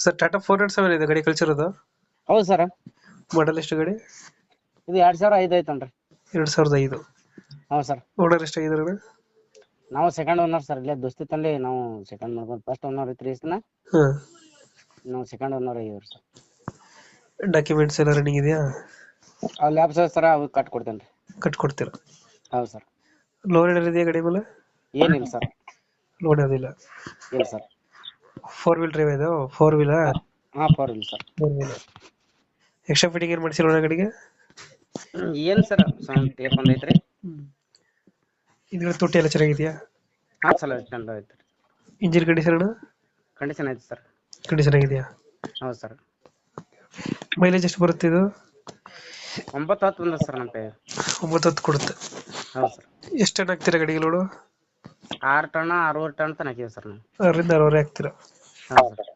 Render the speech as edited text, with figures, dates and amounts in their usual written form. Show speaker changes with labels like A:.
A: Sir Tata 407 ಇದೆ ಗಾಡಿ ಕಳ್ಸಿರೋದು.
B: ಹೌದು ಸರ್.
A: ಮಾಡಲ್ ಎಷ್ಟು ಗಾಡಿ?
B: ಇದು 2005 ಐತನ್ರಿ.
A: 2005.
B: ಹೌದು ಸರ್.
A: ಓನರ್ ಎಷ್ಟಾಗಿದ್ದಾರೆ?
B: ನಾವು ಸೆಕೆಂಡ್ ಓನರ್ ಸರ್. ಇಲ್ಲೇ ದೋಸ್ತಿ ತಂದು ನಾವು ಸೆಕೆಂಡ್ ಮಾಡ್ಕೊಂಡು ಫಸ್ಟ್ ಓನರ್ ಇತ್ತು ರೀ.
A: ಹಾಂ.
B: ನಾವು ಸೆಕೆಂಡ್ ಓನರ್ ಆಗಿವ್ರಿ ಸರ್.
A: ಡಾಕ್ಯುಮೆಂಟ್ಸ್ ಎಲ್ಲ ರನ್ನಿಂಗ್ ಇದೆಯಾ?
B: ಆ ಲ್ಯಾಬ್ಸ್ ಸರ್ ಅವು ಕಟ್ ಕೊಡ್ತೇನೆ ರೀ.
A: ಕಟ್ಕೊಡ್ತೀರಾ?
B: ಹೌದು ಸರ್.
A: ಲೋನ್ ಏನಾರು ಇದೆಯಾ ಗಾಡಿ ಮೇಲೆ?
B: ಏನಿಲ್ಲ ಸರ್.
A: ಲೋನ್ ಅದಿಲ್ಲ.
B: ಇಲ್ಲ ಸರ್.
A: 4 ವೀಲ್ ಡ್ರೈವ್ ಇದು? 4 ವೀಲಾ?
B: ಹಾಂ 4 ಇಲ್ಲ ಸರ್.
A: 4 ವೀಲ್. ಎಕ್ಸ್ಟ್ರಾ ಫಿಟ್ಟಿಂಗ್ ಏನು ಮಾಡಿಸಿಲ್ಲ ಗಾಡಿಗೆ?
B: ಏನು ಸರ್ ಸೌಂಡ್ ಟೇಪ್ ಒಂದು ಐತ್ರಿ.
A: ಹಿಂದ್ಗಡೆ ತೊಟ್ಟಿ ಎಲ್ಲ ಚೆನ್ನಾಗಿದೆಯಾ?
B: ಹಾಂ ಚಲೋ ಚಂದ ಐತ್ರಿ.
A: Engine condition?
B: ಕಂಡೀಷನ್ ಐತಿ ಸರ್.
A: ಕಂಡೀಷನ್ ಆಗಿದೆಯಾ?
B: ಹೌದು ಸರ್.
A: ಮೈಲೇಜ್ ಎಷ್ಟು ಬರುತ್ತೆ ಇದು?
B: 9-10 ಬಂದ ಸರ್ ನಮ್ಮ ಕೈ.
A: 9-10 ಕೊಡುತ್ತೆ.
B: ಹೌದು ಸರ್.
A: ಎಷ್ಟು ಟನ್ ಹಾಕ್ತೀರಾ ಗಾಡಿಗೆ ಲೋಡು?
B: 6 ಟನ್ 6 ಟನ್ ತನಕ ಹಾಕಿವಿ ಸರ್ ನಾವು.
A: 6 ರಿಂದ 6 ಹಾಕ್ತೀರಾ?
B: ಹೌದು ಸರ್.